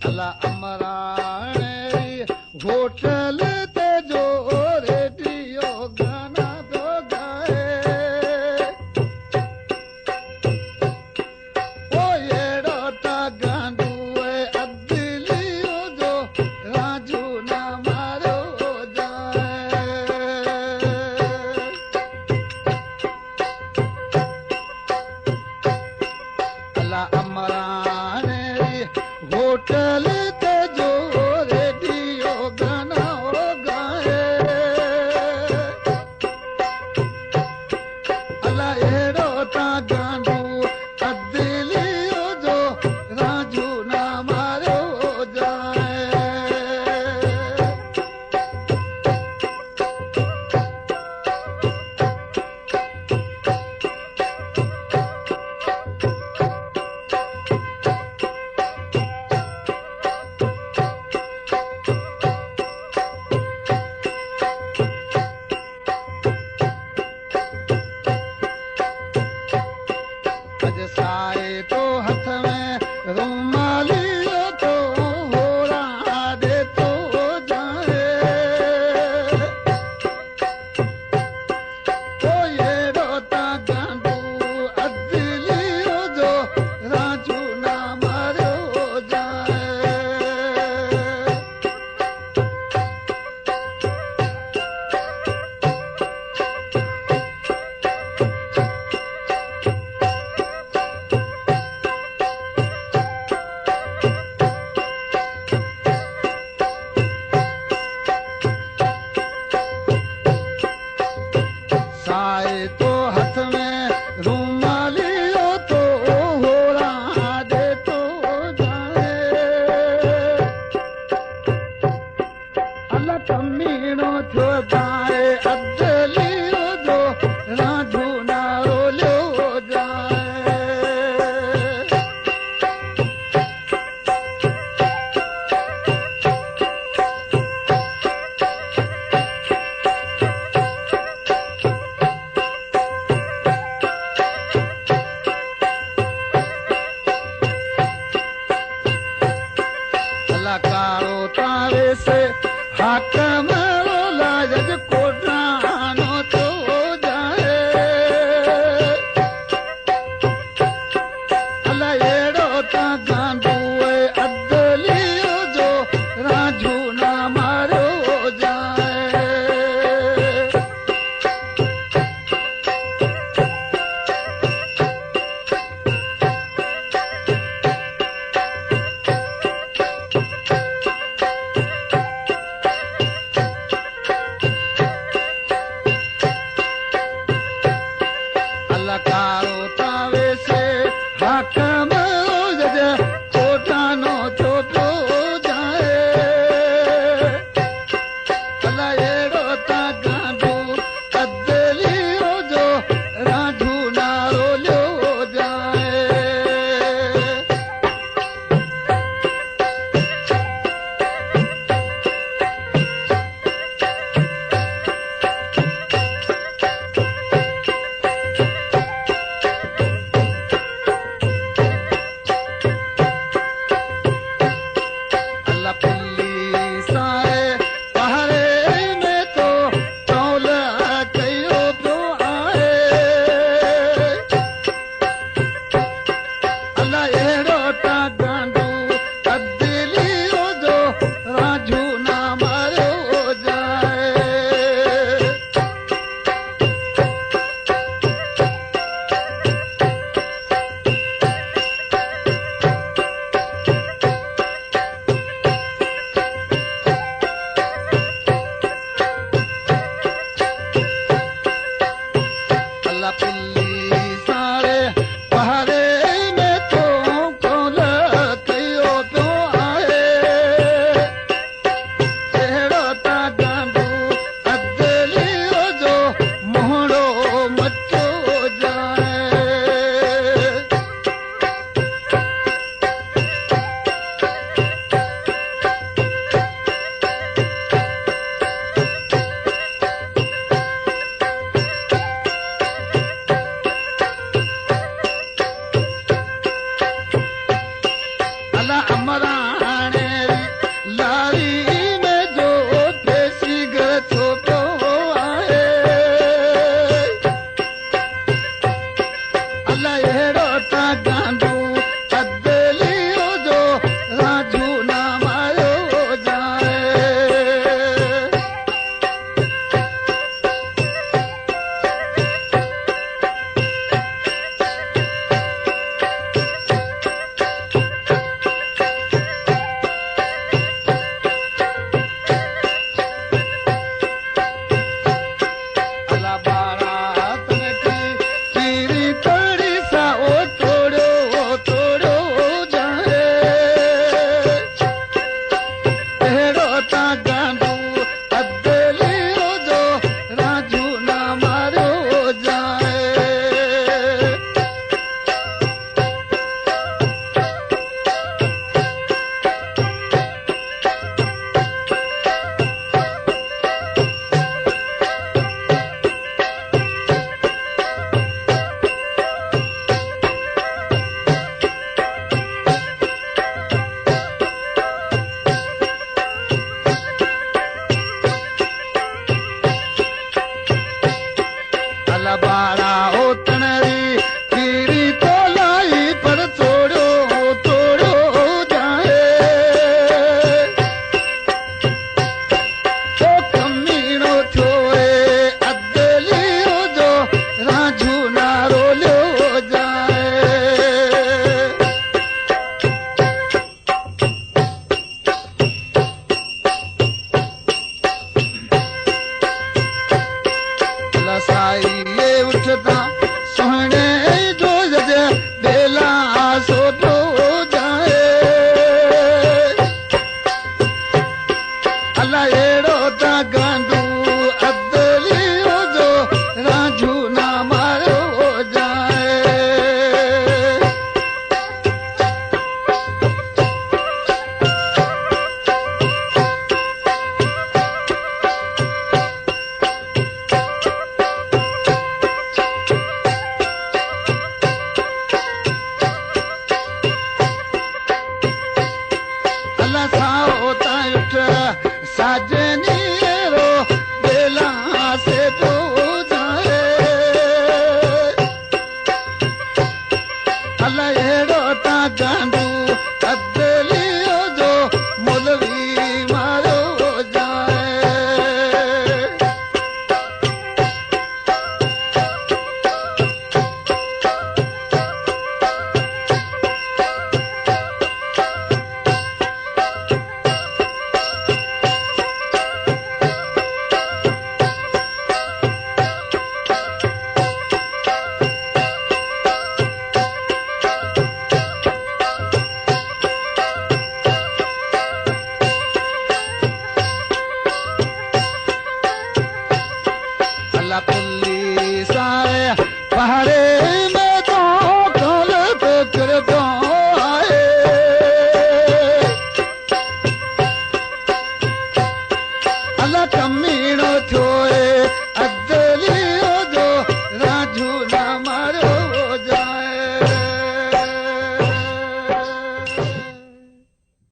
अला अमराणे होटल ते जो रेडियो गाना तो गाए ओ येड़ो ता गांडू अदिलियो जो राजू ना मारो जाए अला अमराणे होटल ते जो रेडियो गाना हो गाए अला एड़ो ता गांडू अदिलियो जो राजू ना मारो जाए अज साए तो हथ में रुमालियो तो होड़ा दे तो जाए ओ येड़ो ता गांडू अदिलियो जो राजू ना मारो जाए साए तो हथ में रुमालियो तो होड़ा दे तो जाए अला कमीनो थियो जाए अदलियो जो राजू ना रोलियो जाए कारो तारे से हाकम रोला जज कोटानो तो जाए अला एड़ो ता गांडू अदलियो जो राजू ना मारो जाए पहरे में तो कल तो किरदो आए अल्लाह कमी